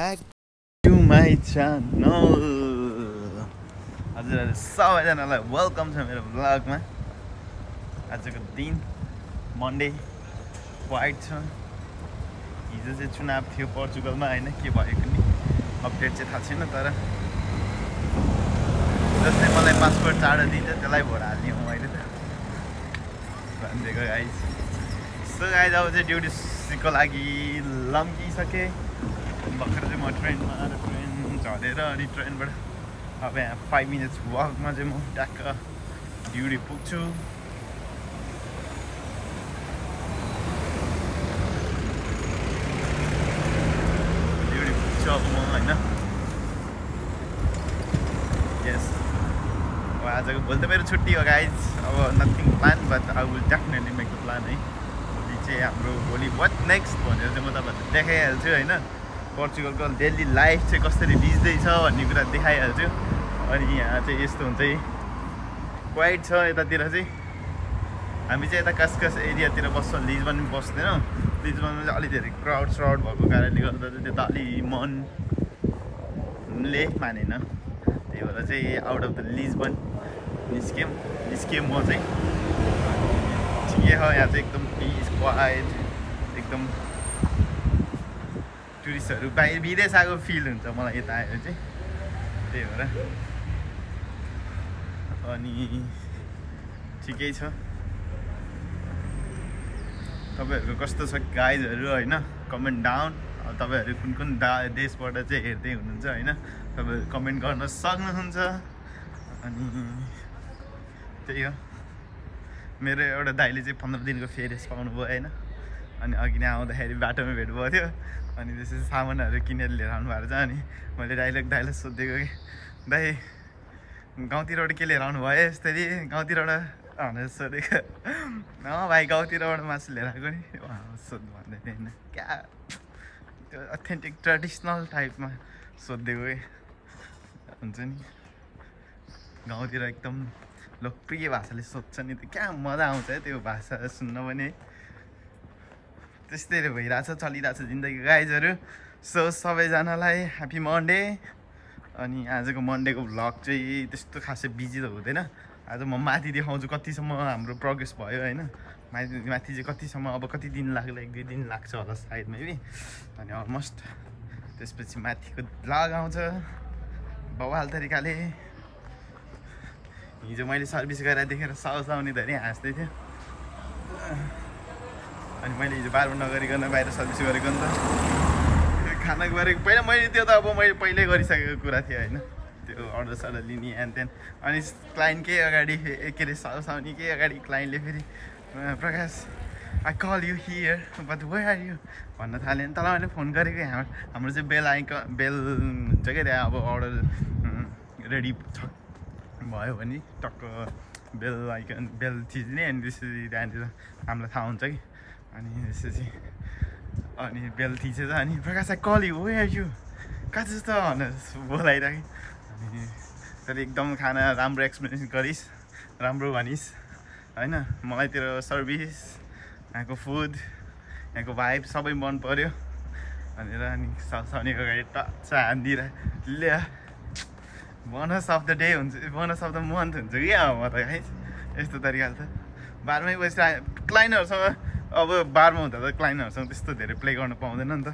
back to my channel. हजुर सबैजनालाई welcome छ मेरो ब्लगमा। आजको दिन मन्डे क्वाइट छ। हिजो चाहिँ चुनाव थियो पोर्चुगलमा हैन, के भयो कुनै अपडेट चाहिँ थाहा छैन, तर जसले मलाई पासपोर्ट चाँडो दिन्छ त्यसलाई भोट हाल्ने हो मैले त भनिदिएको गाइस। सो गाइस अब चाहिँ ड्युटीको लागि लम्किसकेँ। भर्खर चाहिँ म ट्रेनमा ट्रेन झरेर अनि ट्रेनबाट अब यहाँ 5 मिनट्स वकमा चाहिँ म ट्याक्क ड्युटी पुग्छु। ड्युटी पुग्छु अब म होइन। यस, अब आजको भोलि त मेरो छुट्टी हो गाइज। अब nothing plan, but I will definitely make the plan है। भोलि चाहिँ हाम्रो भोलि वाट नेक्स्ट भनेर चाहिँ म तपाईँहरूलाई देखाइहाल्छु होइन। पोर्चुगलको डेली लाइफ चाहिँ कसरी बिज्दैछ भन्ने कुरा देखाइहाल्छु। अनि यहाँ चाहिँ यस्तो हुन्छ है, क्वाइट छ यतातिर चाहिँ। हामी चाहिँ यता कासकास एरियातिर बस्छौँ, लिजबन बस्दैनौँ। लिजबनमा चाहिँ अलि धेरै क्राउड भएको कारणले गर्दा चाहिँ त्यता अलि मनले मानेन। त्यही भएर चाहिँ आउट अफ द लिजबन निस्केँ म चाहिँ। ठिकै हो, यहाँ चाहिँ एकदम पिस क्वाइट, एकदम टुरिस्टहरू बाहिर विदेश आएको फिल हुन्छ मलाई यता आएर चाहिँ। त्यही भएर अनि ठिकै छ। तपाईँहरूको कस्तो छ गाइजहरू होइन, कमेन्ट डाउन। अब तपाईँहरू कुन कुन देशबाट चाहिँ हेर्दै हुनुहुन्छ होइन, तपाईँहरू कमेन्ट गर्न सक्नुहुन्छ। अनि त्यही हो, मेरो एउटा दाइले चाहिँ 15 दिनको फेरेस पाउनु भयो होइन। अनि अघि नै आउँदाखेरि बाटोमा भेट भएको थियो। अनि त्यसपछि सामानहरू किनेर लिएर आउनु भएको छ। अनि मैले दाइलाई सोधेको कि दाइ गाउँतिरबाट के लिएर आउनु भयो यस्तरी, गाउँतिरबाट भनेर सोधेको। भाइ गाउँतिरबाट मासु लिएर आएको नि सोध्नु भन्दै थियो होइन। क्या त्यो अथेन्टिक ट्रेडिसनल टाइपमा सोधिदिएको कि हुन्छ नि, गाउँतिर एकदम लोकप्रिय भाषाले सोध्छ नि, त्यो क्या मजा आउँछ है त्यो भाषा सुन्न पनि। त्यस्तै भइरहेछ, चलिरहेछ जिन्दगी गाइजहरू। सो सबैजनालाई ह्याप्पी मन्डे। अनि आजको मन्डेको भ्लग चाहिँ त्यस्तो खासै बिजी त हुँदैन। आज म माथि देखाउँछु कतिसम्म हाम्रो प्रोग्रेस भयो होइन। माथि चाहिँ कतिसम्म, अब कति दिन लाग्ला, 1-2 दिन लाग्छ होला सायद मेबी। अनि अलमोस्ट त्यसपछि माथिको भ्लग आउँछ बवाल तरिकाले। हिजो मैले सर्भिस गरेर देखेर साउसाउने धेरै हाँस्दै थियो। अनि मैले हिजो बार नगरिकन बाहिर सर्भिस गरेको नि त। खाना गरेको पहिला मैले त्यो त अब मैले पहिल्यै गरिसकेको कुरा थियो होइन, त्यो अर्डर सर्डर लिने एन्ड देन। अनि क्लाइन्टकै अगाडि के अरे साउसाउने के अगाडि क्लाइन्टले फेरि Prakash I call you here but where are you भन्न थाल्यो। नि तल मैले फोन गरेको हाम्रो चाहिँ बेल हुन्छ क्या त्यहाँ। अब अर्डर रेडी भयो भने टक्क बेल थिच्ने अनि त्यसपछि त्यहाँनिर हामीलाई थाहा हुन्छ कि। अनि त्यसपछि अनि बेल थिचेछ। अनि प्रकाश कल यु वेयर यु कहाँ जस्तो भनेर बोलाइराखेँ। अनि तर एकदम खाना राम्रो एक्सपिरियन्स गरिस्, राम्रो भनिस् होइन। मलाई तेरो सर्भिस, यहाँको फुड, यहाँको भाइब सबै मन पऱ्यो भनेर। अनि साउसाउनेको अगाडि टच्च हानिदिएर ल्या बोनस अफ द डे हुन्छ, बोनस अफ द मन्थ हुन्छ कि अब म त गाइस। यस्तो तरिकाले त बारमै बसिरहेको क्लाइन्टहरूसँग, अब बारमा हुँदा त क्लाइन्टहरूसँग त्यस्तो धेरै प्ले गर्न पाउँदैन नि त।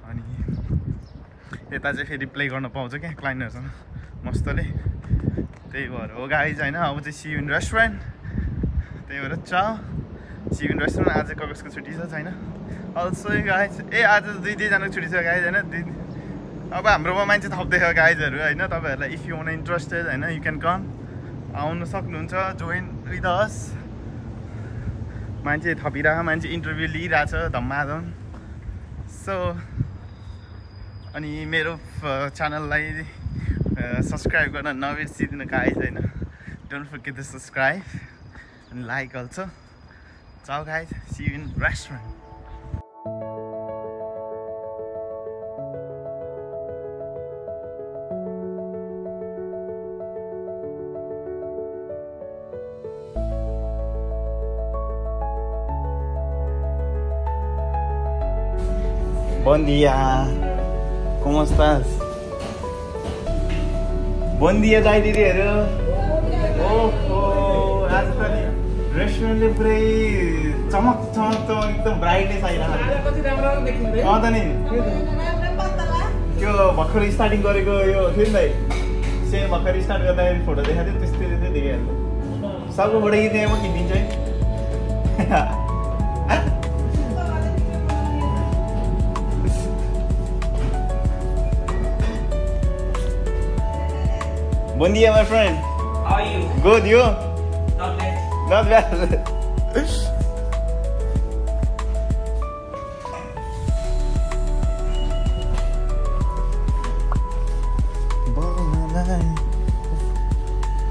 अनि यता चाहिँ फेरि प्ले गर्न पाउँछ क्या क्लाइन्टहरूसँग मस्तले। त्यही भएर हो गाइज होइन। अब चाहिँ सी यु इन रेस्टुरेन्ट। त्यही भएर सी यु इन रेस्टुरेन्ट। आज कसको छुट्टी छ छैन अल्सो गाइज। आज 2-2जनाको छुट्टी छ गाइज होइन। अब हाम्रोमा मान्छे थप्दैछ गाइजहरू होइन। तपाईँहरूलाई इफ यु वान इन्ट्रेस्टेड होइन, यु क्यान कम, आउनु सक्नुहुन्छ, जोइन विथ अस। मान्छे थपिरहेको, मान्छे इन्टरभ्यू लिइरहेछ धम्माधम। सो अनि मेरो च्यानललाई सब्सक्राइब गर्न नबिर्सिदिनु गाइज होइन। Don't forget to subscribe and like also. Ciao guys, see you in restaurant. Bom dia. ¿Cómo estás? Buen día, दाइ दिदीहरु। ओहो, आज त नि रेस्टुरेन्टले पुरै चमक एकदम ब्राइटनेस आइरहेको छ। कति राम्रो देखिन्छ है। त नि। त्यो भर्खर स्टार्टिङ गरेको यो थियो नि भाइ। सेम भर्खर स्टार्ट गर्दाखेरि फोटो देखाएको थियो त्यस्तै देखिहाल्यो। सबको फोटो खिच्ने म खिचिदिन्छु है। Buen día, my friend. How are you? Good, you? Not bad. Not bad.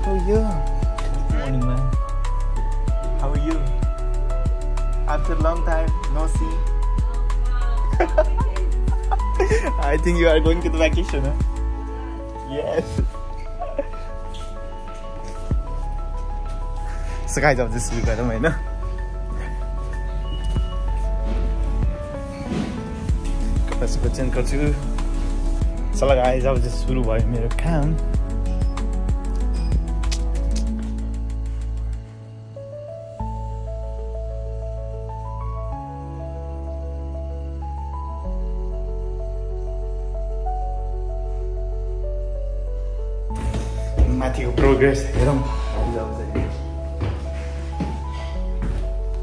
How are you? Morning, man. How are you? After a long time, no see. I think you are going to the vacation, huh? Yes. So guys, अब चाहिँ सुरु गरौँ होइन। कपडा सबै change गर्छु। चल guys, अब चाहिँ सुरु भयो मेरो काम। माथिको प्रोग्रेस हेरौँ।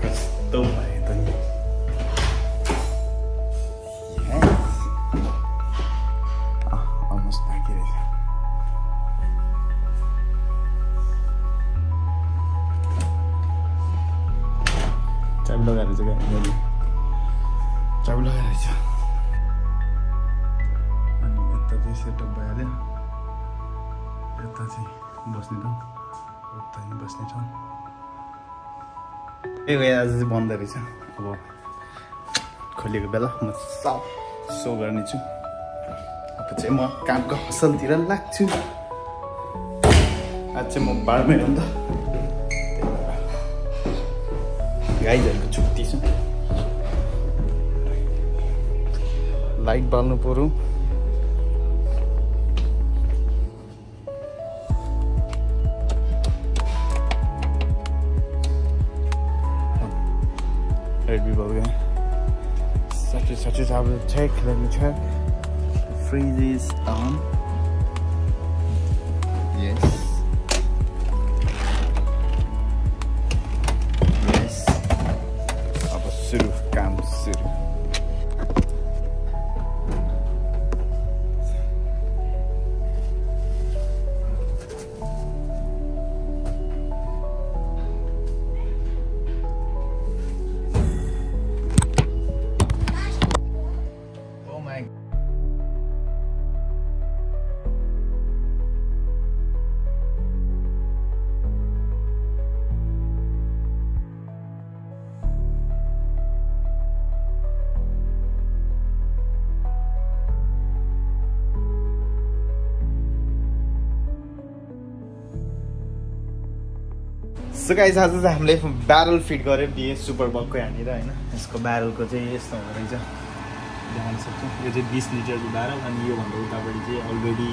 कस्तो भयो त नि। अलमोस्ट बाँकी रहेछ। चाबी लगाएर चाहिँ गाडी चाबी लगाएर रहेछ। अनि यता चाहिँ सेटअप भइहाल्यो। यता चाहिँ बस्ने ठाउँ, उता नि बस्ने ठाउँ। ए आज चाहिँ बन्द रहेछ। अब खोलेको बेला म सब सो गर्नेछु। अब चाहिँ म कामको हसलतिर लाग्छु। आज चाहिँ म बारमै हो नि त, गाईहरूको छुट्टी छ। लाइट बाल्नु पर्यो। Red people again. Such as I will check. Let me check. The freeze is on. Yes. Yes. अब सुरु काम सुरु। सो गाइस, आज चाहिँ हामीले ब्यारल फिट गऱ्यौँ बिए सुपर बलको यहाँनिर होइन। यसको ब्यारलको चाहिँ यस्तो हुँदो रहेछ, देखाउन सक्छु। यो चाहिँ 20 लिटरको ब्यारल अनि योभन्दा उतापट्टि चाहिँ अलरेडी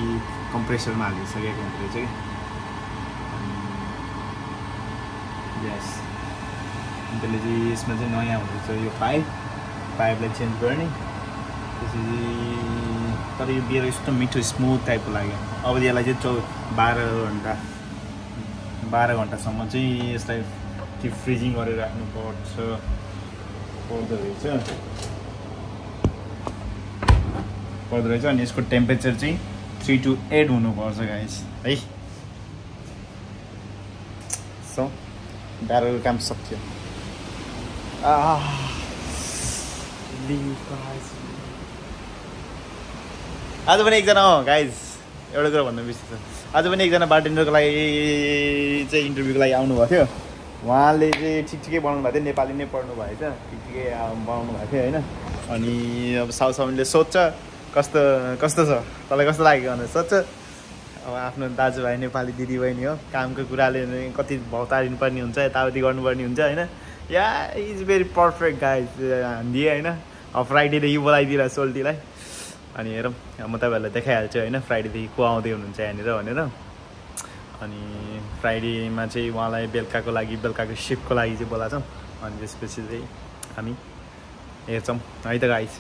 कम्प्रेसरमा हालिसकेको हुँदो रहेछ कि। यस, त्यसले चाहिँ यसमा चाहिँ नयाँ हुँदो रहेछ यो पाइपलाई चेन्ज गर्ने। त्यसपछि तर यो बियर यस्तो मिठो स्मुथ टाइपको लाग्यो। अब यसलाई चाहिँ 12 घन्टासम्म चाहिँ यसलाई डिप फ्रिजिङ गरेर राख्नुपर्दो रहेछ। अनि यसको टेम्परेचर चाहिँ 3 to 8 हुनुपर्छ गाइस है। सो ब्यारलको काम सक्यो। आज पनि एकजना हो गाइस, एउटा कुरा भन्नु बिर्सेछु। आज पनि एकजना बार्टेन्डरको लागि चाहिँ इन्टरभ्यूको लागि आउनुभएको थियो। उहाँले चाहिँ ठिकै बनाउनु भएको थियो, नेपाली नै पढ्नु भएको छ, ठिकै बनाउनु भएको थियो होइन। अनि अब साउथले सोध्छ कस्तो कस्तो छ, तँलाई कस्तो लाग्यो भनेर सोध्छ। अब आफ्नो दाजुभाइ नेपाली दिदीबहिनी हो, कामको कुराले कति भौतारिनु पर्ने हुन्छ, यताउति गर्नुपर्ने हुन्छ होइन। या इज भेरी पर्फेक्ट गाइज हान्दिए होइन। अब फ्राइडेदेखि बोलाइदिएर सोल्टीलाई अनि हेरौँ म तपाईँहरूलाई देखाइहाल्छु होइन फ्राइडेदेखि को आउँदै हुनुहुन्छ यहाँनिर भनेर अनि फ्राइडेमा चाहिँ उहाँलाई बेलुकाको सिफ्टको लागि चाहिँ बोलाएको छौँ अनि त्यसपछि चाहिँ हामी हेर्छौँ है त guys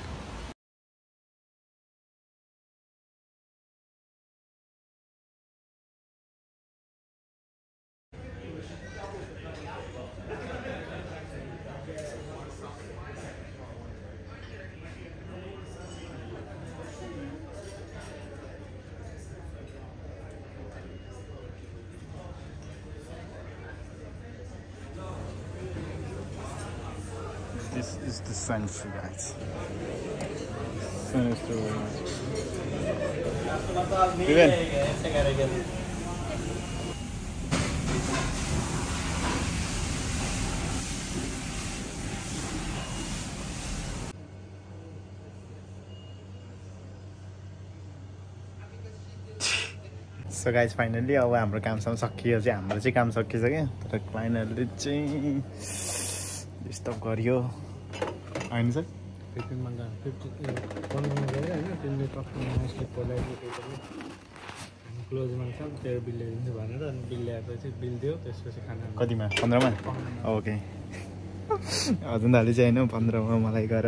This is the sanctuary, guys. Vivian. So guys, finally अब हाम्रो कामसम्म सकियो चाहिँ हाम्रो चाहिँ काम सकिएछ क्या तर क्लाइन्टहरूले चाहिँ डिस्टर्ब गरियो होइन सर कतिमा 15मा ओके हजुरले चाहिँ होइन 15मा मलाई गएर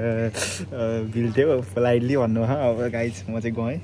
बिल दियो पोलाइटली भन्नु अब गाइस म चाहिँ गएँ